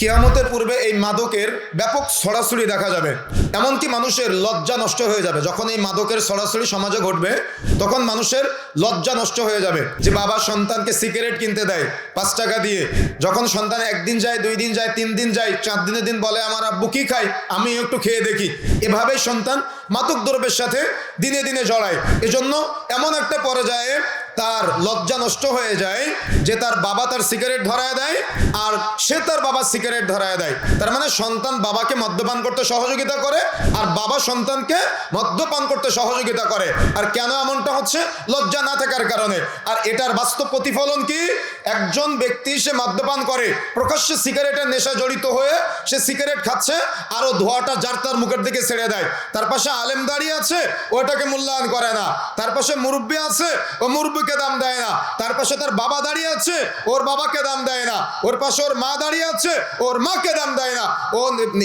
কিয়ামতের পূর্বে এই মাদকের ব্যাপক ছড়াছড়ি দেখা যাবে, এমনকি মানুষের লজ্জা নষ্ট হয়ে যাবে। যখন এই মাদকের ছড়াছড়ি সমাজে ঘটবে তখন মানুষের লজ্জা নষ্ট হয়ে যাবে। যে বাবা সন্তানকে সিগারেট কিনতে দেয় 5 টাকা দিয়ে, যখন সন্তান 1 দিন যায়, 2 দিন যায়, 3 দিন যায়, 4 দিনের দিন বলে আমার আব্বু কি খায়, আমি একটু খেয়ে দেখি, এভাবেই সন্তান মাদক দ্রব্যের সাথে দিনে দিনে জড়ায়। এজন্য এমন একটা পর্যায়ে তার লজ্জা নষ্ট হয়ে যায় যে তার বাবা তার সিগারেট ধরায় দেয় আর সে তার বাবার সিগারেট ধরায় দেয়। তার মানে সন্তান বাবাকে মদ্যপান করতে সহযোগিতা করে আর বাবা সন্তানকে মদ্যপান করতে সহযোগিতা করে। আর কেন এমনটা হচ্ছে? লজ্জা না থাকার কারণে। আর এটার বাস্তব প্রতিফলন কি? একজন ব্যক্তি সে মদ্যপান করে, প্রকাশ্যে সিগারেটের নেশা জড়িত হয়ে সে সিগারেট খাচ্ছে, আরো ধোঁয়াটা যার তার মুখের দিকে ছেড়ে দেয়। তার পাশে আলেম দাঁড়িয়ে আছে, ওটাকে মূল্যায়ন করে না। তার পাশে মুরব্বী আছে, ও মুরব্বীকে দাম দেয় না। তার পাশে তার বাবা দাঁড়িয়ে আছে, ওর বাবাকে দাম দেয় না। ওর পাশে ওর মা দাঁড়িয়ে আছে, ওর মাকে দাম দেয় না। ও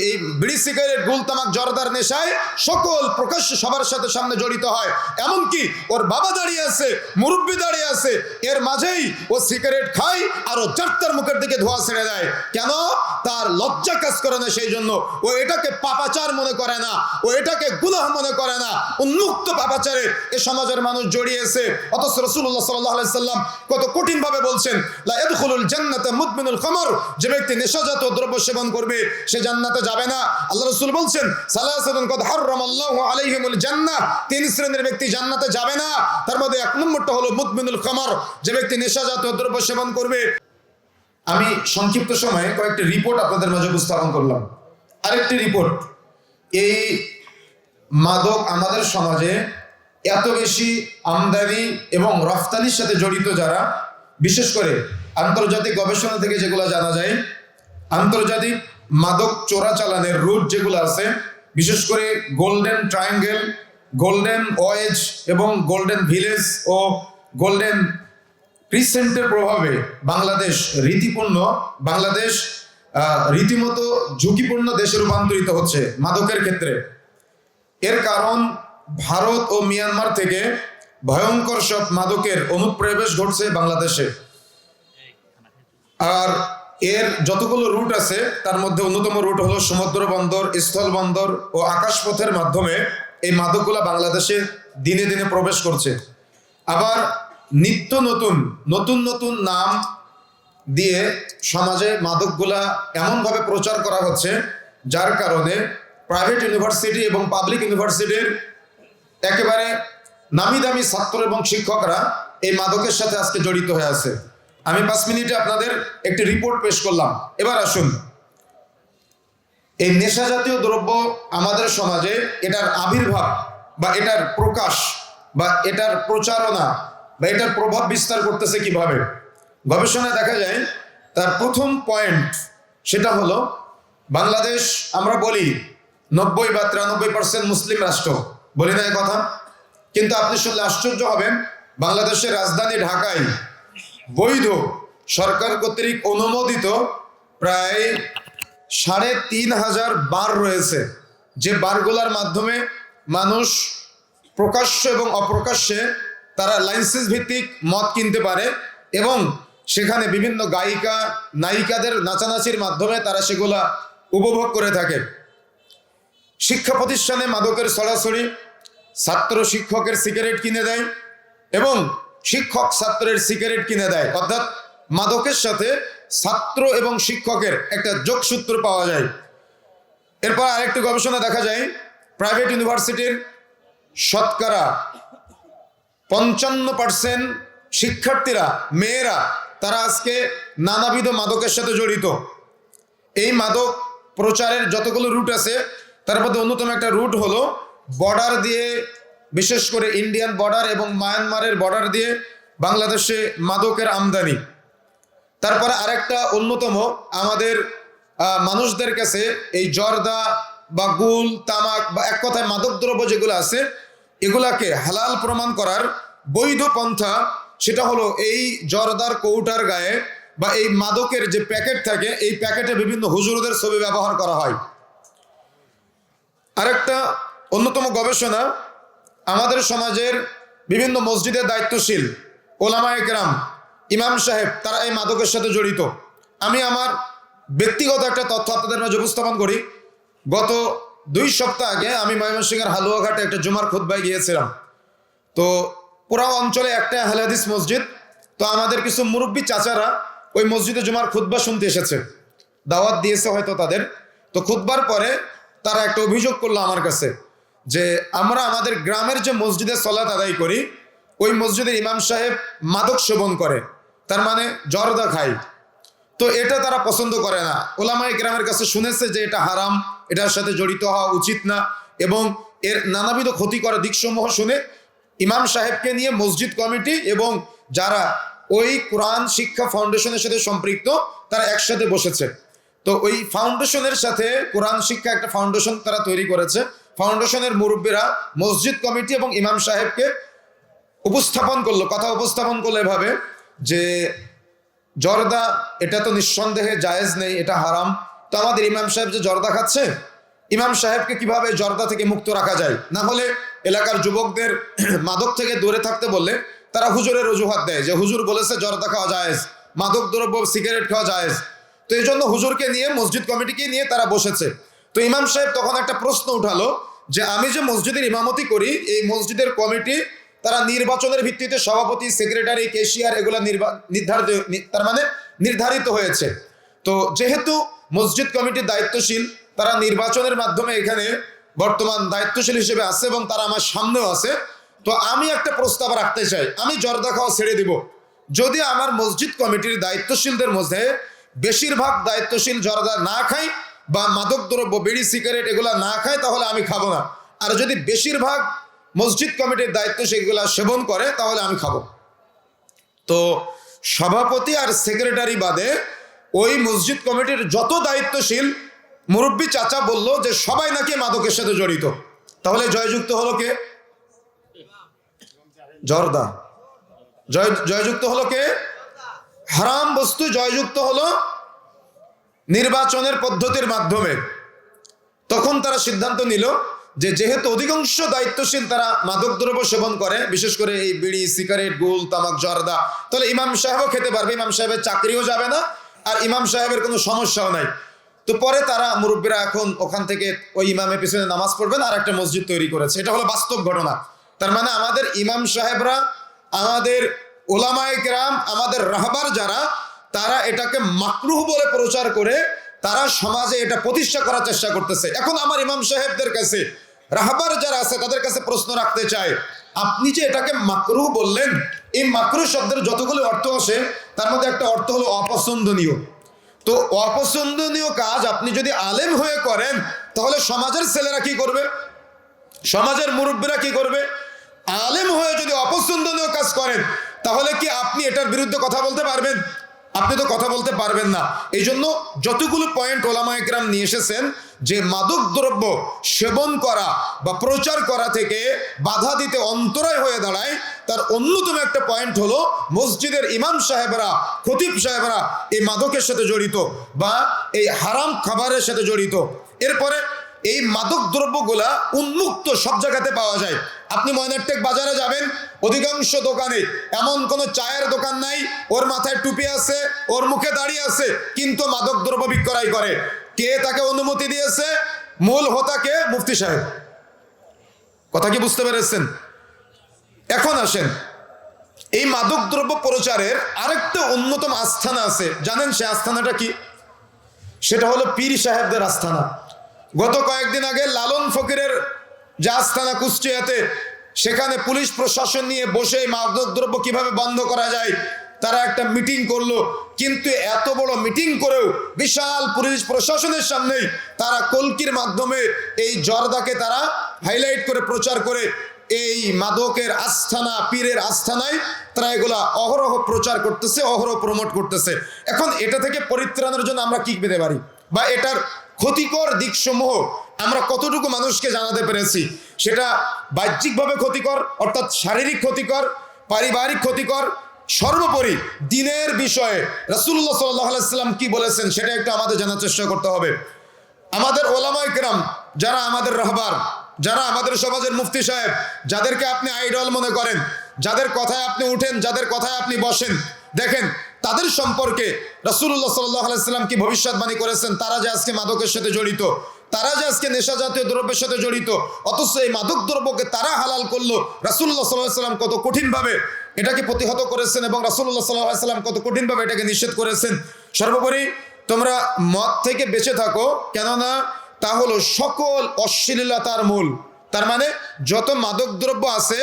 এই বিড়ি সিগারেট গুল তামাক জর্দার নেশায় সকল প্রকাশ্যে সবার সাথে সামনে জড়িত হয়। এমনকি ওর বাবা দাঁড়িয়ে আছে, মুরব্বী দাঁড়িয়ে আছে, এর মাঝেই ও সিগারেট খায় আর ও যার মুখের দিকে ধোঁয়া ছেড়ে দেয়। কেন? তার লজ্জা কাজ করে না, সেই জন্য ও এটাকে পাপাচার মনে করে না, ও এটাকে গুনাহ মনে করে না। উন্মুক্ত পাপাচারে এ সমাজের মানুষ জড়িয়েছে। অথচ রাসূলুল্লাহ সাল্লাল্লাহু আলাইহি সাল্লাম কত কঠিন ভাবে বলছেন, লা ইয়াদখুলুল জান্নাতা মুদমিনুল খামর, যে ব্যক্তি নেশাজাত দ্রব্য সেবন করবে সে জান্নাতে যাবে না। আল্লাহ রাসূল বলছেন, সালাসাতুন কদ হারামাল্লাহু আলাইহিমুল জান্নাহ, 3 শ্রেণীর ব্যক্তি জান্নাতে যাবে না। তার মধ্যে 1 নম্বরটা হলো মুদমিনুল খামর, যে ব্যক্তি নেশাজাত দ্রব্য সেবন করবে। আমি সংক্ষিপ্ত সময়ে কয়েকটি রিপোর্ট আপনাদের মাঝে উপস্থাপন করলাম। আরেকটি রিপোর্ট, এই মাদক আমাদের সমাজে এত বেশি আমদানি এবং রফতানির সাথে জড়িত যারা, বিশেষ করে আন্তর্জাতিক গবেষণা থেকে যেগুলো জানা যায়, আন্তর্জাতিক মাদক চোরাচালানের রুট যেগুলো আছে, বিশেষ করে গোল্ডেন ট্রায়াঙ্গেল, গোল্ডেন ওয়েজ এবং গোল্ডেন ভিলেজ ও গোল্ডেন ক্রিসেন্টের প্রভাবে বাংলাদেশ রীতিমতো ঝুঁকিপূর্ণ দেশে রূপান্তরিত হচ্ছে মাদকের ক্ষেত্রে। এর কারণ ভারত ও মিয়ানমার থেকে ভয়ঙ্কর সব মাদকের অনুপ্রবেশ ঘটছে বাংলাদেশে। আর এর যতগুলো রুট আছে তার মধ্যে অন্যতম রুট হলো সমুদ্র বন্দর, স্থল বন্দর ও আকাশপথের মাধ্যমে এই মাদকগুলা বাংলাদেশে দিনে দিনে প্রবেশ করছে। আবার নিত্য নতুন নাম দিয়ে সমাজে মাদকগুলা এমনভাবে প্রচার করা হচ্ছে যার কারণে প্রাইভেট ইউনিভার্সিটি এবং পাবলিক ইউনিভার্সিটির একেবারে নামি দামি ছাত্র এবং শিক্ষকরা এই মাদকের সাথে আজকে জড়িত হয়ে আছে। আমি 5 মিনিটে আপনাদের একটি রিপোর্ট পেশ করলাম। এবার আসুন, এই নেশা জাতীয় দ্রব্য আমাদের সমাজে এটার আবির্ভাব বা এটার প্রকাশ বা এটার প্রচারণা বা এটার প্রভাব বিস্তার করতেছে কিভাবে। গবেষণায় দেখা যায় তার প্রথম পয়েন্ট সেটা হলো, বাংলাদেশ আমরা বলি 90 বা 93% মুসলিম রাষ্ট্র, বলি না এই কথা? কিন্তু আপনি শুনলে আশ্চর্য হবেন, বাংলাদেশের রাজধানী ঢাকায় বৈধ সরকার কর্তৃক অনুমোদিত প্রায় 3500 বার রয়েছে, যে বারগুলোর মাধ্যমে মানুষ প্রকাশ্য এবং অপ্রকাশ্যে তারা লাইসেন্স ভিত্তিক মদ কিনতে পারে এবং সেখানে বিভিন্ন গায়িকা নায়িকাদের নাচানাচির মাধ্যমে তারা সেগুলা উপভোগ করে থাকে। শিক্ষা প্রতিষ্ঠানে মাদকের ছড়াছড়ি, ছাত্র শিক্ষকের সিগারেট কিনে দেয় এবং শিক্ষক ছাত্রের সিগারেট কিনে দেয়, অর্থাৎ মাদকের সাথে ছাত্র এবং শিক্ষকের একটা যোগসূত্র পাওয়া যায়। এরপর আরেকটি গবেষণা দেখা যায়, প্রাইভেট ইউনিভার্সিটির শতকরা 55% শিক্ষার্থীরা, মেয়েরা, তারা আজকে নানাবিধ মাদকের সাথে জড়িত। এই মাদক প্রচারের যতগুলো রুট আছে তার মধ্যে অন্যতম একটা রুট হলো বর্ডার দিয়ে, বিশেষ করে ইন্ডিয়ান বর্ডার এবং মায়ানমারের বর্ডার দিয়ে বাংলাদেশে মাদকের আমদানি। তারপরে আরেকটা অন্যতম, আমাদের মানুষদের কাছে এই জর্দা বা গুল তামাক বা এক কথায় মাদকদ্রব্য যেগুলো আছে এগুলাকে হালাল প্রমাণ করার বৈধ পন্থা, সেটা হলো এই জর্দার কৌটার গায়ে বা এই মাদকের যে প্যাকেট থাকে এই প্যাকেটে বিভিন্ন হুজুরদের ছবি ব্যবহার করা হয়। আরেকটা অন্যতম গবেষণা, আমাদের সমাজের বিভিন্ন মসজিদের দায়িত্বশীল ওলামায়ে কেরাম, ইমাম সাহেব, তারা এই মাদকের সাথে জড়িত। আমি আমার ব্যক্তিগত একটা তথ্য আপনাদের মাঝে উপস্থাপন করি। গত 2 সপ্তাহ আগে আমি ময়মনসিংহের হালুয়াঘাটে একটা জুমার খুতবায় গিয়েছিলাম। তো পুরা অঞ্চলে একটা আহলে হাদিস মসজিদ। তো আমাদের কিছু মুরব্বী চাচারা ওই মসজিদে জুমার খুতবা শুনতে এসেছে, দাওয়াত দিয়েছে হয়তো তাদের। তো খুতবার পরে তারা একটা অভিযোগ করলো আমার কাছে যে আমরা আমাদের গ্রামের যে মসজিদে সলাত আদায় করি, ওই মসজিদের ইমাম সাহেব মাদক সেবন করে, তার মানে জর্দা খায়। তো এটা তারা পছন্দ করে না। ওলামায়ে কেরামের কাছে শুনেছে যে এটা হারাম, এটার সাথে জড়িত হওয়া উচিত না, এবং এর নানাবিধ ক্ষতিকর দিকসমূহ শুনে ইমাম সাহেবকে নিয়ে মসজিদ কমিটি এবং যারা ওই কোরআন শিক্ষা ফাউন্ডেশনের সাথে সম্পৃক্ত তারা একসাথে বসেছে। তো ওই ফাউন্ডেশনের সাথে কোরআন শিক্ষা একটা ফাউন্ডেশন তারা তৈরি করেছে। ফাউন্ডেশনের মুরব্বীরা মসজিদ কমিটি এবং ইমাম সাহেবকে কথা উপস্থাপন করলো এভাবে যে জর্দা এটা তো নিঃসন্দেহে জায়েজ নেই, এটা হারাম। তো আমাদের ইমাম সাহেব যে জর্দা খাচ্ছে, ইমাম সাহেবকে কিভাবে জর্দা থেকে মুক্ত রাখা যায়, না হলে এলাকার যুবকদের মাদক থেকে দূরে থাকতে বললে তারা হুজুরের অজুহাত দেয় যে হুজুর বলেছে জর্দা খাওয়া জায়েজ, মাদক দ্রব্য সিগারেট খাওয়া জায়েজ। তো এই জন্য হুজুরকে নিয়ে মসজিদ কমিটিকে নিয়ে তারা বসেছে। তো ইমাম সাহেব তখন একটা প্রশ্ন উঠালো যে আমি যে মসজিদের ইমামতি করি, এই মসজিদের কমিটি তারা নির্বাচনের ভিত্তিতে সভাপতি, সেক্রেটারি, ক্যাশিয়ার এগুলা নির্ধারিত হয়েছে। তো যেহেতু মসজিদ কমিটির দায়িত্বশীল, তারা নির্বাচনের মাধ্যমে এখানে বর্তমান দায়িত্বশীল হিসেবে আছে এবং তারা আমার সামনেও আছে। তো আমি একটা প্রস্তাব রাখতে চাই, আমি জর্দা খাওয়া ছেড়ে দিব যদি আমার মসজিদ কমিটির দায়িত্বশীলদের মধ্যে বেশিরভাগ দায়িত্বশীল জর্দা না খায় বা মাদক দ্রব্য, বিড়ি, সিগারেট এগুলা না খায়, তাহলে আমি খাবো না। আর যদি বেশিরভাগ মসজিদ কমিটির দায়িত্ব সেগুলা সেবন করে তাহলে আমি খাবো। তো সভাপতি আর সেক্রেটারি বাদে ওই মসজিদ কমিটির যত দায়িত্বশীল মুরব্বী চাচা বলল যে সবাই নাকি মাদকের সাথে জড়িত। তাহলে জয়যুক্ত হলো কে? জর্দা। জয়যুক্ত হলো কে? হারাম বস্তু জয়যুক্ত হলো নির্বাচনের পদ্ধতির মাধ্যমে। তখন তারা সিদ্ধান্ত নিল যে যেহেতু অধিকাংশ দায়িত্বশীল তারা মাদকদ্রব্য সেবন করে, বিশেষ করে এই বিড়ি, সিগারেট, গুল, তামাক, জর্দা, তাহলে ইমাম সাহেবও খেতে পারবে, ইমাম সাহেবের চাকরিও যাবে না, আর ইমাম সাহেবের কোনো সমস্যাও নাই। তো পরে তারা মুরব্বীরা এখন ওখান থেকে ওই ইমামের পিছনে নামাজ পড়বেন আর একটা মসজিদ তৈরি করেছে। এটা হলো বাস্তব ঘটনা। তার মানে আমাদের ইমাম সাহেবরা, আমাদের ওলামায়ে কেরাম, আমাদের রাহবার যারা, তারা এটাকে মাকরুহ বলে প্রচার করে তারা সমাজে এটা প্রতিষ্ঠা করার চেষ্টা করতেছে। এখন আমার ইমাম সাহেবদের কাছে, রাহবার যারা আছে তাদের কাছে প্রশ্ন রাখতে চাই, আপনি যে এটাকে মাকরুহ বললেন, এই মাকরুহ শব্দের যতগুলো অর্থ আসে তার মধ্যে একটা অর্থ হলো অপছন্দনীয়। তো অপছন্দনীয় কাজ আপনি যদি আলেম হয়ে করেন তাহলে সমাজের ছেলেরা কি করবে, সমাজের মুরব্বীরা কি করবে? আলেম হয়ে যদি অপছন্দনীয় কাজ করেন তাহলে কি আপনি এটার বিরুদ্ধে কথা বলতে পারবেন? আপনি তো কথা বলতে পারবেন না। এই জন্য যতগুলো পয়েন্ট ওলামায়ে কেরাম নিয়ে এসেছেন যে মাদক দ্রব্য সেবন করা বা প্রচার করা থেকে বাধা দিতে অন্তরায় হয়ে দাঁড়ায়, তার অন্যতম একটা পয়েন্ট হলো মসজিদের ইমাম সাহেবরা, খতিব সাহেবরা এই মাদকের সাথে জড়িত বা এই হারাম খাবারের সাথে জড়িত। এরপরে এই মাদক দ্রব্যগুলা উন্মুক্ত সব জায়গাতে পাওয়া যায়। আপনি ময়নারটেক বাজারে যাবেন, অধিকাংশ দোকানে এমন কোনো চায়ের দোকান নাই ওর মাথায় টুপি আছে, ওর মুখে দাড়ি আছে, কিন্তু মাদক দ্রব্য বিক্রয় করে। কে তাকে অনুমতি দিয়েছে? মূল হোতা কে? মুফতি সাহেব। কথা কি বুঝতে পেরেছেন? এখন আসেন, এই মাদক দ্রব্য প্রচারের আরেকটা অন্যতম আস্থানা আছে, জানেন সে আস্থানাটা কি? সেটা হলো পীর সাহেবদের আস্থানা। গত কয়েকদিন আগে লালন ফকিরের যে আস্থানা কুষ্টিয়াতে, সেখানে পুলিশ প্রশাসন নিয়ে বসে মাদকদ্রব্য কিভাবে বন্ধ করা যায় তারা একটা মিটিং করলো। কিন্তু এত বড় মিটিং করেও বিশাল পুলিশ প্রশাসনের সামনেই তারা কলকির মাধ্যমে এই জর্দাকে তারা হাইলাইট করে প্রচার করে এই মাদকের আস্থানা, পীরের আস্থানায় তারা এগুলা অহরহ প্রচার করতেছে, অহরহ প্রমোট করতেছে। এখন এটা থেকে পরিত্রাণের জন্য আমরা কি পেতে পারি, বা এটার ক্ষতিকর দিকসমূহ আমরা কতটুকু মানুষকে জানাতে পেরেছি? সেটা বাহ্যিকভাবে ক্ষতিকর, অর্থাৎ শারীরিক ক্ষতিকর, পারিবারিক ক্ষতিকর, সর্বোপরি দিনের বিষয়ে রাসূলুল্লাহ সাল্লাল্লাহু আলাইহি ওয়াসাল্লাম কি বলেছেন সেটা একটু আমাদের জানার চেষ্টা করতে হবে। আমাদের ওলামায়ে কেরাম যারা আমাদের রাহবার, যারা আমাদের সমাজের মুফতি সাহেব, যাদেরকে আপনি আইডল মনে করেন, যাদের কথায় আপনি উঠেন, যাদের কথায় আপনি বসেন, দেখেন তাদের সম্পর্কে রাসূলুল্লাহ সাল্লাল্লাহু আলাইহি সাল্লাম কি ভবিষ্যৎবাণী করেছেন, তারা যে আজকে মাদকের সাথে জড়িত, তারা যে আজকে নেশা জাতীয় দ্রব্যের সাথে জড়িত, অথচ এই মাদক দ্রব্যকে তারা হালাল করলো। রাসূলুল্লাহ সাল্লাল্লাহু আলাইহি সাল্লাম কত কঠিনভাবে এটাকে প্রতিহত করেছেন এবং রাসূলুল্লাহ সাল্লাল্লাহু আলাইহি সাল্লাম কত কঠিনভাবে এটাকে নিষেধ করেছেন। সর্বোপরি তোমরা মদ থেকে বেঁচে থাকো, কেননা তা হলো সকল অশ্লীলতার মূল। তার মানে যত মাদক দ্রব্য আছে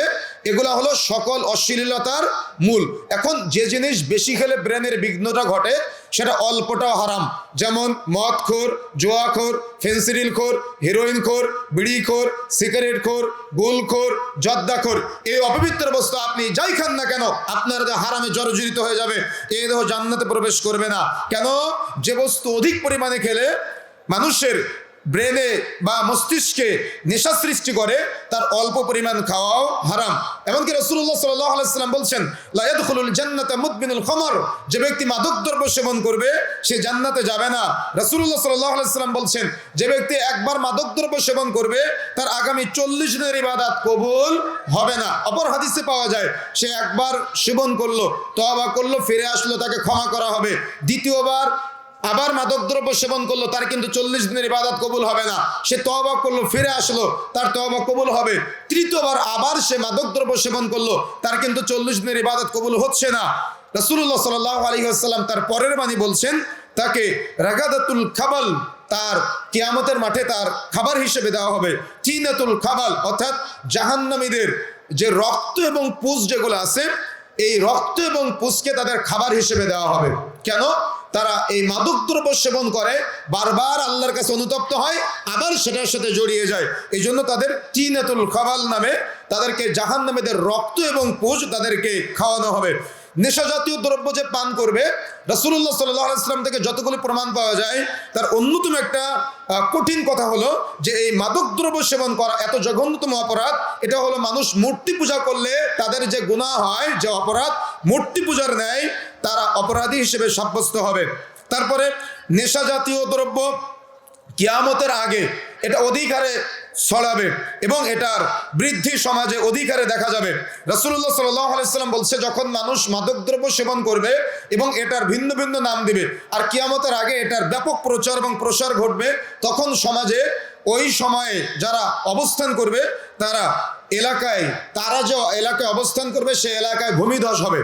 এগুলা হলো সকল অশ্লীলতার মূল। এখন যে জিনিস বেশি খেলে ব্রেনের বিঘ্নতা ঘটে সেটা অল্পটাও হারাম, যেমন মদখোর, জুয়াখোর, ফেন্সিডিলখোর, হিরোইনখোর, বিড়িখোর, সিগারেটখোর, গুলখোর, জর্দাখোর, এই অপবিত্র বস্তু আপনি যাই খান না কেন আপনার হারামে জর্জরিত হয়ে যাবে, এই দেহ জান্নাতে প্রবেশ করবে না। কেন? যে বস্তু অধিক পরিমাণে খেলে মানুষের ব্রেনে বা মস্তিষ্কে নেশা সৃষ্টি করে তার অল্প পরিমাণ খাওয়াও হারাম। এমনকি রাসূলুল্লাহ সাল্লাল্লাহু আলাইহি সাল্লাম বলছেন, লা ইয়াদখুলুল জান্নাতা মুদমিনুল খামর, যে ব্যক্তি মাদক দ্রব্য সেবন করবে সে জান্নাতে যাবে না। রাসূলুল্লাহ সাল্লাল্লাহু আলাইহি সাল্লাম বলছেন, যে ব্যক্তি একবার মাদক দ্রব্য সেবন করবে তার আগামী 40 দিনের ইবাদত কবুল হবে না। অপর হাদিসে পাওয়া যায়, সে একবার সেবন করলো, তওবা করলো, ফিরে আসলো, তাকে ক্ষমা করা হবে। দ্বিতীয়বার আবার মাদকদ্রব্য সেবন করলো, তার কিন্তু 40 দিনের ইবাদত কবুল হবে না। সে তওবা করলো, ফিরে আসলো, তার তওবা কবুল হবে। তৃতীয়বার আবার সে মাদকদ্রব্য সেবন করলো, তার কিন্তু 40 দিনের ইবাদত কবুল হচ্ছে না। রাসূলুল্লাহ সাল্লাল্লাহু আলাইহি ওয়াসাল্লাম তার পরের বাণী বলছেন, তাকে রাগাদাতুল খাবাল, তার কিয়ামতের মাঠে তার খাবার হিসেবে দেওয়া হবে। তিনাতুল খাবাল অর্থাৎ জাহান্নামীদের যে রক্ত এবং পুজ যেগুলো আছে, এই রক্ত এবং পুজকে তাদের খাবার হিসেবে দেওয়া হবে। কেন? তারা এই মাদকদ্রব্য সেবন করে, বারবার আল্লাহর কাছে অনুতপ্ত হয়, আবার সেটার সাথে জড়িয়ে যায়। এই জন্য তাদের তিনাতুল খাবাল নামে তাদেরকে জাহান্নামীদের রক্ত এবং পুজ তাদেরকে খাওয়ানো হবে। নেশা জাতীয় দ্রব্য যে পান করবে, রাসূলুল্লাহ সাল্লাল্লাহু আলাইহি ওয়াসাল্লাম থেকে যতগুলি প্রমাণ পাওয়া যায় তার অন্যতম একটা কঠিন কথা হলো যে এই মাদক দ্রব্য সেবন করা এত জঘন্যতম অপরাধ। এটা হলো মানুষ মূর্তি পূজা করলে তাদের যে গুনাহ হয়, যে অপরাধ, মূর্তি পূজার ন্যায় তারা অপরাধী হিসেবে সাব্যস্ত হবে। তারপরে নেশা জাতীয় দ্রব্য কিয়ামতের আগে এটা অধিকারে ছড়াবে এবং এটার বৃদ্ধি সমাজে অধিকারে দেখা যাবে। রাসূলুল্লাহ সাল্লাল্লাহু আলাইহি সাল্লাম বলছে, যখন মানুষ মাদকদ্রব্য সেবন করবে এবং এটার ভিন্ন ভিন্ন নাম দিবে আর কিয়ামতের আগে এটার ব্যাপক প্রচার এবং প্রসার ঘটবে, তখন সমাজে ওই সময়ে যারা অবস্থান করবে তারা যে এলাকায় অবস্থান করবে সেই এলাকায় ভূমিধস হবে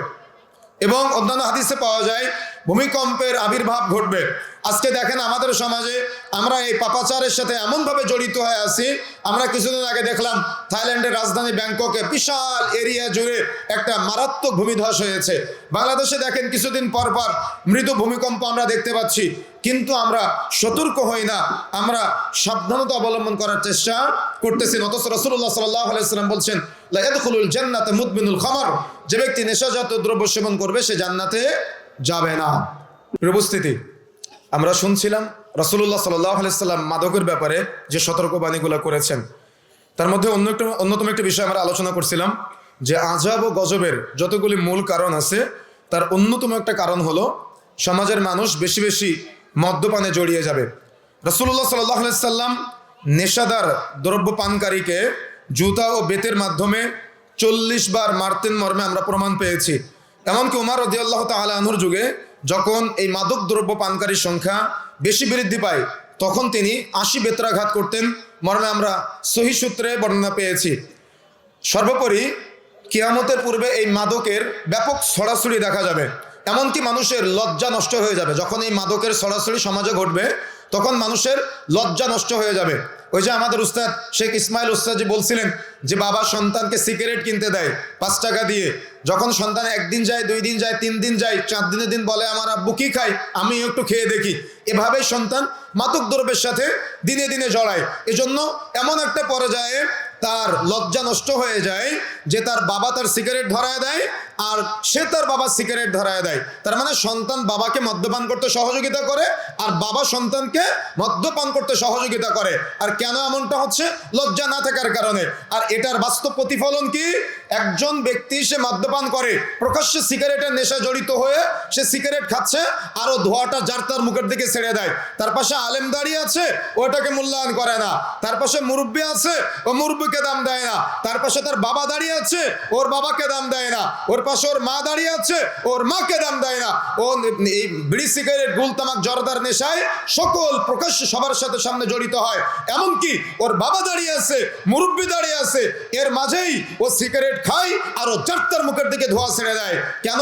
এবং অন্যান্য হাদিসে পাওয়া যায় ভূমিকম্পের আবির্ভাব ঘটবে। আজকে দেখেন আমাদের সমাজে আমরা এই পাপাচারের সাথে এমনভাবে জড়িত হয়ে আছি। আমরা কিছুদিন আগে দেখলাম থাইল্যান্ডের রাজধানী ব্যাংককে বিশাল এরিয়া জুড়ে একটা মারাত্মক ভূমিধস হয়েছে। বাংলাদেশে দেখেন কিছুদিন পর পর মৃদু ভূমিকম্প আমরা দেখতে পাচ্ছি, কিন্তু আমরা সতর্ক হই না, আমরা সাবধানতা অবলম্বন করার চেষ্টা করতেছি। অথচ রাসূলুল্লাহ সাল্লাল্লাহু আলাইহি ওয়াসাল্লাম বলছেন, লা ইয়াদখুলুল জান্নাতা মুদমিনুল খামর, যে ব্যক্তি নেশাজাত দ্রব্য সেবন করবে সে জান্নাতে যাবে না। উপস্থিতি, আমরা শুনছিলাম রাসূলুল্লাহ সাল্লাল্লাহু আলাইহি ওয়াসাল্লাম মাদকের ব্যাপারে যে সতর্কবাণীগুলো করেছেন, তার মধ্যে অন্যতম একটি বিষয় আমরা আলোচনা করছিলাম যে আযাব ও গজবের যতগুলি মূল কারণ আছে তার অন্যতম একটা কারণ হলো সমাজের মানুষ বেশি বেশি মদ্যপানে জড়িয়ে যাবে। রাসূলুল্লাহ সাল্লাল্লাহু আলাইহি ওয়াসাল্লাম নেশাদার দ্রব্য পানকারীকে জুতা ও বেতের মাধ্যমে 40 বার মারতেন মর্মে আমরা প্রমাণ পেয়েছি। এমনকি উমর রাদিয়াল্লাহু তাআলা আনহুর যুগে যখন এই মাদক দ্রব্য পানকারীর সংখ্যা বেশি বৃদ্ধি পায় তখন তিনি 80 বেত্রাঘাত করতেন মর্মে আমরা সহিহ সূত্রে বর্ণনা পেয়েছি। সর্বোপরি কিয়ামতের পূর্বে এই মাদকের ব্যাপক ছড়াছড়ি দেখা যাবে, এমনকি মানুষের লজ্জা নষ্ট হয়ে যাবে। যখন এই মাদকের ছড়াছড়ি সমাজে ঘটবে তখন মানুষের লজ্জা নষ্ট হয়ে যাবে। ওই যে আমাদের উস্তাদ শেখ ইসমাইল উস্তাদজি বলছিলেন যে বাবা সন্তানকে সিগারেট কিনতে দেয় 5 টাকা দিয়ে, যখন সন্তান 1 দিন যায়, 2 দিন যায়, 3 দিন যায়, 4 দিনের দিন বলে আমার আব্বু কি খায়, আমি একটু খেয়ে দেখি, এভাবেই সন্তান মাদক দ্রব্যের সাথে দিনে দিনে জড়ায়। এজন্য এমন একটা পর্যায়ে তার লজ্জা নষ্ট হয়ে যায় যে তার বাবা তার সিগারেট ধরায় দেয় আর সে তার বাবার সিগারেট ধরায় দেয়। তার মানে সন্তান বাবাকে মদ্যপান করতে সহযোগিতা করে আর বাবা সন্তানকে মদ্যপান করতে সহযোগিতা করে। আর কেন এমনটা হচ্ছে? লজ্জা না থাকার কারণে। আর এটার বাস্তব প্রতিফলন কি? একজন ব্যক্তি সে মদ্যপান করে, প্রকাশ্যে সিগারেটের নেশা জড়িত হয়ে সে সিগারেট খাচ্ছে আর ও ধোঁয়াটা যার তার মুখের দিকে ছেড়ে দেয়। তার পাশে আলেম দাঁড়িয়ে আছে, ওটাকে মূল্যায়ন করে না। তার পাশে মুরব্বী আছে, ও মুরব্বীকে দাম দেয় না। তার পাশে তার বাবা দাঁড়িয়ে আছে, ওর বাবাকে দাম দেয় না। ওর পাশে ওর মা দাঁড়িয়ে আছে, ওর মাকে দাম দেয় না। ও এই বিড়ি সিগারেট গুল তামাক জর্দার নেশায় সকল প্রকাশ্য সবার সাথে সামনে জড়িত হয়। এমনকি ওর বাবা দাঁড়িয়ে আছে, মুরব্বী দাঁড়িয়ে আছে, এর মাঝেই ও সিগারেট খায় আর ও জার্তার মুখের দিকে ধোঁয়া ছেড়ে দেয়। কেন?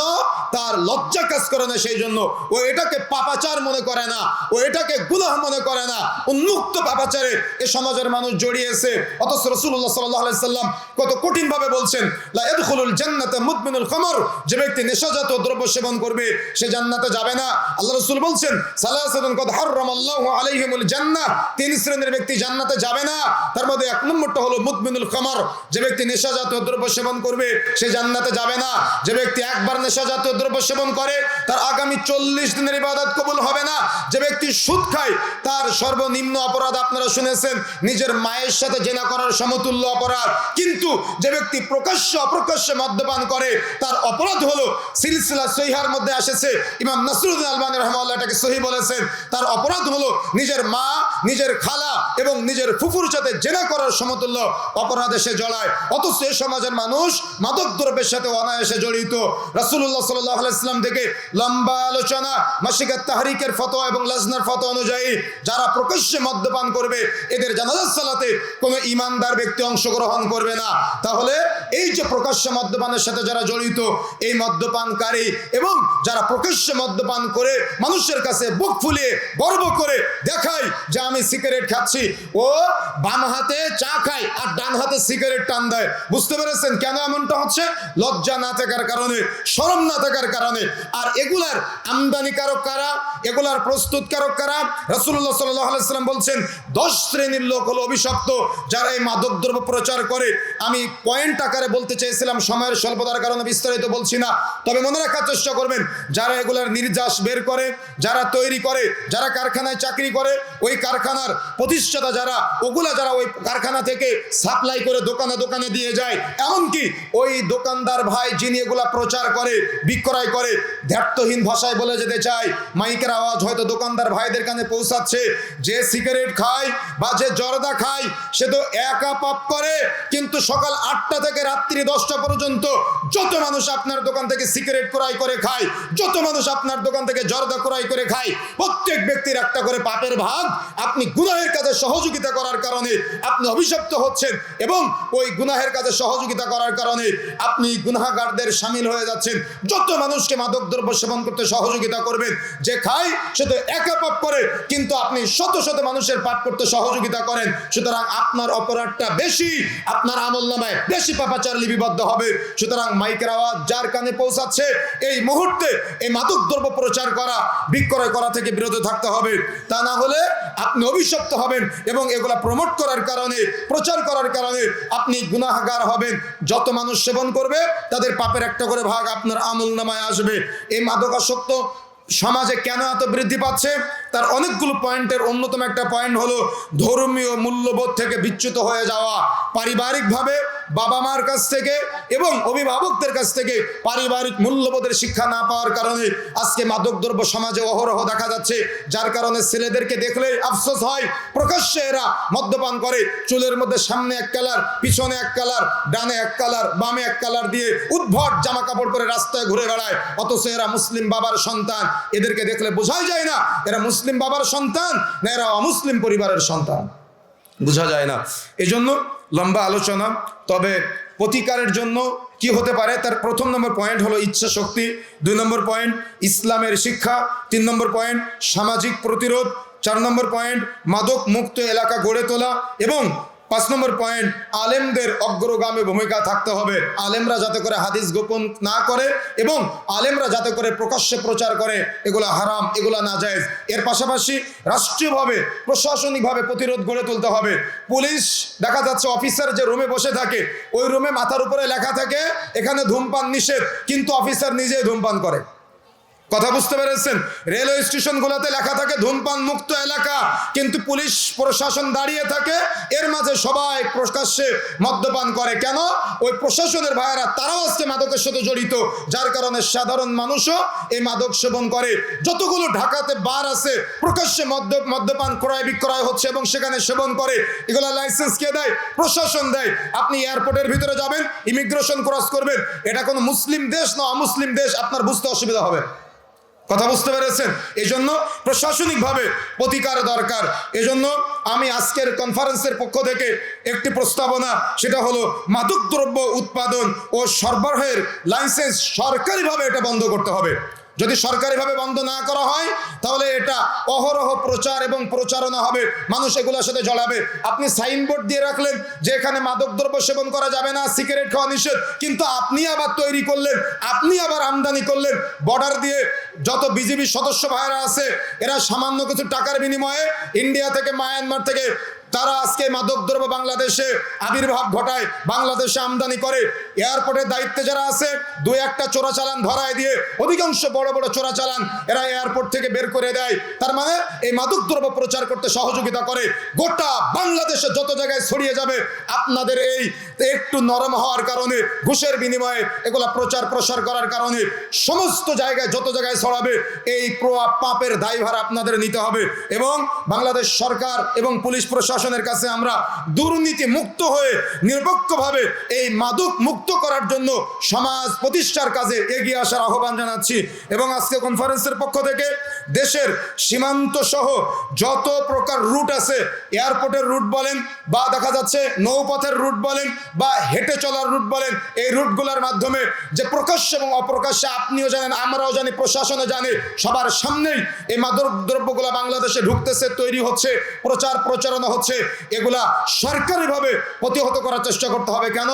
তার লজ্জা কাজ করে না, সেই জন্য ও এটাকে পাপাচার মনে করে না, ও এটাকে গুনাহ মনে করে না। উন্মুক্ত পাপাচারে এ সমাজের মানুষ জড়িয়েছে। অথচ রাসূলুল্লাহ সাল্লাল্লাহু আলাইহি সাল্লাম কত কঠিন ভাবে বলছেন, লা ইয়াদখুলুল জান্নাতা মুদমিনুল খামর, যে ব্যক্তি নেশাজাত দ্রব্য সেবন করবে সে জান্নাতে যাবে না। আল্লাহ রাসূল বলছেন, সালাসাতুন কদ হারামাল্লাহু আলাইহিমুল জান্নাহ, তিন শ্রেণীর ব্যক্তি জান্নাতে যাবে না। তার মধ্যে এক নম্বরটা হলো মুদমিনুল খামর, যে ব্যক্তি নেশাজাত দ্রব্য সেবন করবে সে জান্নাতে যাবে না। যে ব্যক্তি একবার নেশাজাত দ্রব্য সেবন করে তার আগামী 40 দিনের ইবাদত কবুল হবে না। যে ব্যক্তি সুদ খায় তার সর্বনিম্ন অপরাধ আপনারা শুনেছেন, নিজের মায়ের সাথে জেনা করার সমতুল্য অপরাধ। কিন্তু যে ব্যক্তি প্রকাশ্যে অপ্রকাশ্যে মদ্যপান করে তার অপরাধ হলো, সিলসিলা সহিহার মধ্যে এসেছে, ইমাম নাসরুদ্দিন আলবানী রাহমাহুল্লাহ এটাকে সহিহ বলেছেন, তার অপরাধ হলো নিজের মা, নিজের খালা এবং নিজের ফুফুর সাথে জেনা করার সমতুল্য অপরাধে সে জড়ায়। অথচ এই সমাজের মানুষ মাদক দ্রব্যের সাথে অনায়াসে জড়িত। রাসূলুল্লাহ সাল্লাল্লাহু আলাইহি ওয়াসাল্লাম থেকে লম্বা আলোচনা, মাসিকাত তাহরিকের ফতোয়া এবং লাজনার ফতোয়া অনুযায়ী যারা প্রকাশ্যে মদ্যপান করবে এদের জানাজার সালাতে কোনো ঈমানদার ব্যক্তি অংশগ্রহণ করবে না। তাহলে এই যে প্রকাশ্যে মদ্যপানের সাথে যারা জড়িত, এই মদ্যপানকারী এবং যারা প্রকাশ্যে মদ্যপান করে মানুষের কাছে বুক ফুলিয়ে গর্ব করে দেখায় যে আমি সিগারেট খাচ্ছি, ও বাম হাতে চা খায় আর ডান হাতে সিগারেট টান দেয়। বুঝতে পেরেছেন কেন এমনটা হচ্ছে? লজ্জা না থাকার কারণে, শরম না থাকার কারণে। আর এগুলার আমদানিকারক কারা, এগুলার প্রস্তুতকারক কারা? রাসূলুল্লাহ সাল্লাল্লাহু আলাইহি ওয়াসাল্লাম বলছেন 10 শ্রেণীর লোক হলো অভিশপ্ত যারা এই মাদক দ্রব্য প্রচার করে। আমি পয়েন্ট আকারে বলতে চেয়েছিলাম, সময়ের স্বল্পতার কারণে বিস্তারিত বলছি না। তবে মনে রাখার চেষ্টা করবেন, যারা এগুলার নির্যাস বের করে, যারা তৈরি করে, যারা কারখানায় চাকরি করে, ওই কারখানার প্রতিষ্ঠাতা যারা, ওগুলা যারা ওই কারখানা থেকে সাপ্লাই করে দোকানে দোকানে দিয়ে যায়। এমনকি ওই দোকানদার ভাই যিনি এগুলা প্রচার করে, বিক্রয় করে, ধ্যার্তহীন ভাষায় বলে যেতে চায়, মাইকের আওয়াজ হয়তো দোকানদার ভাইদের কানে পৌঁছাচ্ছে, যে সিগারেট খায় বা যে জর্দা খায় সে তো একা পাপ করে, কিন্তু সকাল 8টা থেকে রাত্রি 10টা পর্যন্ত যত মানুষ আপনার দোকান থেকে সিগারেট ক্রয় করে খায়, যত মানুষ আপনার দোকান থেকে জর্দা ক্রয় করে খায়, প্রত্যেক ব্যক্তির একটা করে পাপের ভাগ। আপনি গুনাহের কাজে সহযোগিতা করার কারণে আপনি অভিশপ্ত হচ্ছেন এবং ওই গুনাহের কাজে সহযোগিতা করার কারণে আপনি গুনাহগারদের শামিল হয়ে যাচ্ছেন। যত মানুষকে মাদক দ্রব্য সেবন করতে সহযোগিতা করবেন, যে খায় সে তো একা পাপ করে, কিন্তু আপনি শত শত মানুষের পাপ করতে সহযোগিতা করেন। সুতরাং আপনার অপরাধটা বেশি, আপনার আমলনামায় বেশি পাপাচার লিপিবদ্ধ হবে। সুতরাং মাইকের আওয়াজ যার কানে পৌঁছাচ্ছে এই মুহূর্তে এই মাদক দ্রব্য প্রচার করা, বিক্রয় করা থেকে বিরত থাকতে হবে। তা না হলে আপনি অভিশপ্ত হবেন এবং এগুলা প্রমোট করার কারণে, প্রচার করার কারণে আপনি গুনাহগার হবেন। যত মানুষ সেবন করবে তাদের পাপের একটা করে ভাগ আপনার আমলনামায় আসবে। এই মাদকাসক্ত সমাজে কেন এত বৃদ্ধি পাচ্ছে তার অনেকগুলো পয়েন্টের অন্যতম একটা পয়েন্ট হলো ধর্মীয় মূল্যবোধ থেকে বিচ্যুত হয়ে যাওয়া। পারিবারিকভাবে বাবা মার কাছ থেকে এবং অভিভাবকদের কাছ থেকে পারিবারিক মূল্যবোধের শিক্ষা না পাওয়ার কারণে আজকে মাদকদ্রব্য সমাজে অহরহ দেখা যাচ্ছে। যার কারণে ছেলেদেরকে দেখলেই আফসোস হয়, প্রকাশ্যে এরা মদ্যপান করে, চুলের মধ্যে সামনে এক কালার, পিছনে এক কালার, ডানে এক কালার, বামে এক কালার দিয়ে উদ্ভট জামা কাপড় পরে রাস্তায় ঘুরে বেড়ায়। অথচ এরা মুসলিম বাবার সন্তান। এদেরকে দেখলে বোঝাই যায় না এরা মুসলিম বাবার সন্তান না এরা অমুসলিম পরিবারের সন্তান, বোঝা যায় না। এজন্য লম্বা আলোচনা। তবে প্রতিকারের জন্য কি হতে পারে তার প্রথম নম্বর পয়েন্ট হলো ইচ্ছা শক্তি, 2 নম্বর পয়েন্ট ইসলামের শিক্ষা, 3 নম্বর পয়েন্ট সামাজিক প্রতিরোধ, 4 নম্বর পয়েন্ট মাদক মুক্ত এলাকা গড়ে তোলা এবং 5 নম্বর পয়েন্ট আলেমদের অগ্রগামী ভূমিকা থাকতে হবে। আলেমরা যাতে করে হাদিস গোপন না করে এবং আলেমরা যাতে করে প্রকাশ্যে প্রচার করে এগুলা হারাম, এগুলা নাজায়েজ। এর পাশাপাশি রাষ্ট্রীয়ভাবে প্রশাসনিকভাবে প্রতিরোধ গড়ে তুলতে হবে। পুলিশ দেখা যাচ্ছে অফিসার যে রুমে বসে থাকে ওই রুমে মাথার উপরে লেখা থাকে এখানে ধূমপান নিষেধ, কিন্তু অফিসার নিজেই ধূমপান করে। কথা বুঝতে পেরেছেন? রেলওয়ে স্টেশনগুলোতে লেখা থাকে ধূমপান মুক্ত এলাকা, কিন্তু পুলিশ প্রশাসন দাঁড়িয়ে থাকে, এর মাঝে সবাই প্রকাশ্যে মদ্যপান করে। কেন? ওই প্রশাসনের ভাইয়েরা তারাও আজকে মাদকের সাথে জড়িত, যার কারণে সাধারণ মানুষও এই মাদক সেবন করে। যতগুলো ঢাকাতে বার আছে প্রকাশ্যে মদ্যপান ক্রয় বিক্রয় হচ্ছে এবং সেখানে সেবন করে, এগুলা লাইসেন্স কে দেয়? প্রশাসন দেয়। আপনি এয়ারপোর্টের ভিতরে যাবেন, ইমিগ্রেশন ক্রস করবেন, এটা কোনো মুসলিম দেশ না অমুসলিম দেশ আপনার বুঝতে অসুবিধা হবে। কথা বুঝতে পেরেছেন? এই জন্য প্রশাসনিকভাবে প্রতিকার দরকার। এজন্য আমি আজকের কনফারেন্সের পক্ষ থেকে একটি প্রস্তাবনা, সেটা হলো মাদকদ্রব্য উৎপাদন ও সরবরাহের লাইসেন্স সরকারিভাবে এটা বন্ধ করতে হবে। যদি সরকারিভাবে বন্ধ না করা হয় তাহলে এটা অহরহ প্রচার এবং প্রচারণা হবে, মানুষ এগুলোর সাথে জড়াবে। আপনি সাইনবোর্ড দিয়ে রাখলেন যে এখানে মাদকদ্রব্য সেবন করা যাবে না, সিগারেট খাওয়া নিষেধ, কিন্তু আপনি আবার তৈরি করলেন, আপনি আবার আমদানি করলেন। বর্ডার দিয়ে যত বিজিবি সদস্য ভাইরা আছে, এরা সামান্য কিছু টাকার বিনিময়ে ইন্ডিয়া থেকে, মায়ানমার থেকে তারা আজকে মাদকদ্রব্য বাংলাদেশে আবির্ভাব ঘটায়, বাংলাদেশে আমদানি করে। এয়ারপোর্টের দায়িত্বে যারা আছে, দু একটা চোরাচালান ধরায় দিয়ে অধিকাংশ বড় বড় চোরাচালান এরা এয়ারপোর্ট থেকে বের করে দেয়। তার মানে এই মাদকদ্রব্য প্রচার করতে সহযোগিতা করে। গোটা বাংলাদেশে যত জায়গায় ছড়িয়ে যাবে, আপনাদের এই একটু নরম হওয়ার কারণে, ঘুষের বিনিময়ে এগুলা প্রচার প্রসার করার কারণে সমস্ত জায়গায় যত জায়গায় ছড়াবে, এই পাপের দায়ভার আপনাদের নিতে হবে। এবং বাংলাদেশ সরকার এবং পুলিশ প্রশাসনের কাছে আমরা দুর্নীতি মুক্ত হয়ে নিরপেক্ষভাবে এই মাদক মুক্ত করার জন্য সমাজ প্রতিষ্ঠার কাজে এগিয়ে আসার আহ্বান জানাচ্ছি। এবং আজকে কনফারেন্সের পক্ষ থেকে দেশের সীমান্ত সহ যত প্রকার রুট আছে, এয়ারপোর্টের রুট বলেন বা দেখা যাচ্ছে নৌপথের রুট বলেন বা হেঁটে চলার রুট বলেন, এই রুটগুলোর মাধ্যমে যে প্রকাশ্যে এবং অপ্রকাশ্যে আপনিও জানেন, আমরাও জানি, প্রশাসনও জানে, সবার সামনেই এই মাদক দ্রব্যগুলো বাংলাদেশে ঢুকতেছে, তৈরি হচ্ছে, প্রচার প্রচারণা হচ্ছে, এগুলা সরকারিভাবে প্রতিহত করার চেষ্টা করতে হবে। কেন?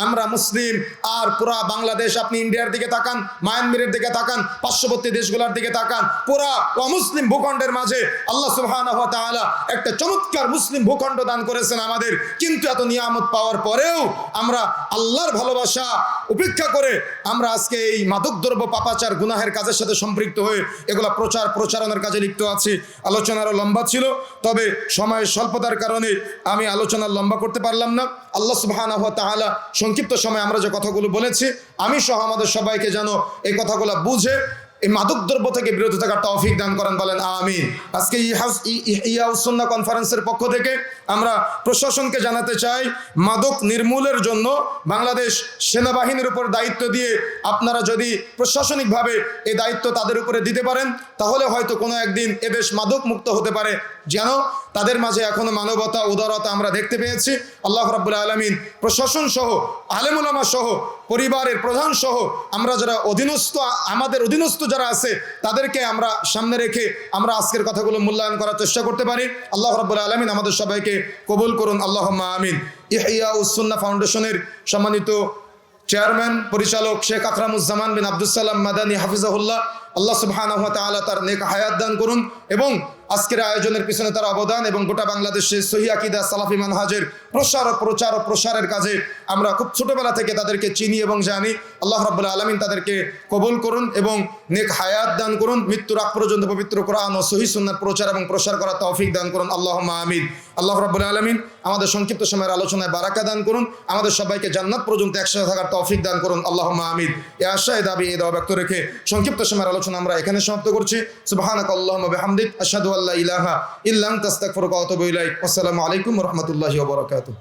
আমরা মুসলিম, আর পুরা বাংলাদেশ, আপনি ইন্ডিয়ার দিকে তাকান, মায়ানমারের দিকে তাকান, পার্শ্ববর্তী দেশগুলোর দিকে তাকান, পুরা অমুসলিম ভূখণ্ডের মাঝে আল্লাহ সুবহানাহু ওয়া তাআলা একটা চমৎকার মুসলিম ভূখণ্ড দান করেছেন আমাদের। কিন্তু এত নিয়ামত পাওয়ার পরেও আমরা আল্লাহর ভালোবাসা উপেক্ষা করে আমরা আজকে এই মাদকদ্রব্য পাপাচার গুনাহের কাজের সাথে সম্পৃক্ত হয়ে এগুলা প্রচার প্রচারণার কাজে লিপ্ত আছি। আলোচনা আরো লম্বা ছিল, তবে সময়ের স্বল্পতার কারণে আমি আলোচনা লম্বা করতে পারলাম না। আল্লাহ সুবহানাহু ওয়া তাআলা সংক্ষিপ্ত সময়ে আমরা যে কথাগুলো বলেছি, আমি সহ আমাদের সবাইকে যেন এই কথাগুলো বুঝে এই মাদকদ্রব্য থেকে বিরত থাকার তৌফিক দান করেন, বলেন আমিন। আজকে ইহয়াউস সুন্নাহ কনফারেন্সের পক্ষ থেকে আমরা প্রশাসনকে জানাতে চাই, মাদক নির্মূলের জন্য বাংলাদেশ সেনাবাহিনীর উপর দায়িত্ব দিয়ে আপনারা যদি প্রশাসনিকভাবে এই দায়িত্ব তাদের উপরে দিতে পারেন, তাহলে হয়তো কোনো একদিন এদেশ মাদক মুক্ত হতে পারে। যেন তাদের মাঝে এখনো মানবতা, উদারতা আমরা দেখতে পেয়েছি। আল্লাহ রাব্বুল আলামিন প্রশাসন সহ, আলেম উলামা সহ, পরিবারের প্রধান সহ আমরা যারা অধীনস্থ, আমাদের অধীনস্থ যারা আছে, তাদেরকে আমরা সামনে রেখে আমরা আজকের কথাগুলো মূল্যায়ন করার চেষ্টা করতে পারি। আল্লাহ রাব্বুল আলামিন আমাদের সবাইকে কবুল করুন, আল্লাহুম্মা আমিন। ইহয়াউস সুন্নাহ ফাউন্ডেশনের সম্মানিত চেয়ারম্যান পরিচালক শেখ আকরামুজ্জামান বিন আব্দুস সালাম মাদানী হাফিজাহুল্লাহ, আল্লাহ সুবহানাহু ওয়া তাআলা তার নেক হায়াত দান করুন এবং আজকের আয়োজনের পিছনে তার অবদান এবং গোটা বাংলাদেশে সহিহ আকীদা সালাফি মানহাজের প্রচার ও প্রসারের কাজে আমরা খুব ছোটবেলা থেকে তাদেরকে চিনি এবং জানি। আল্লাহ রাব্বুল আলামিন তাদেরকে কবুল করুন এবং নেক হায়াত দান করুন, মৃত্যুর আগ পর্যন্ত পবিত্র কোরআন ও সহিহ সুন্নাহর প্রচার এবং প্রসার করার তৌফিক দান করুন, আল্লাহুম্মা আমিন। আল্লাহ রাব্বুল আলামিন আমাদের সংক্ষিপ্ত সময়ের আলোচনায় বারাকা দান করুন, আমাদের সবাইকে জান্নাত পর্যন্ত একসাথে থাকার তৌফিক দান করুন, আল্লাহুম্মা আমিন। এই আশায় দাবি এই দোয়া ব্যক্ত রেখে সংক্ষিপ্ত সময়ের আলোচনা আমরা এখানে সমাপ্ত করছি। সুবহানাকা আল্লাহুম্মা বিহামদিক, আশহাদু আল্লা ইলাহা ইল্লা আনতা আস্তাগফিরুকা ওয়া আতুবু ইলাইক। আসসালামু আলাইকুম ওয়া রাহমাতুল্লাহি ওয়া বারাকাতুহু।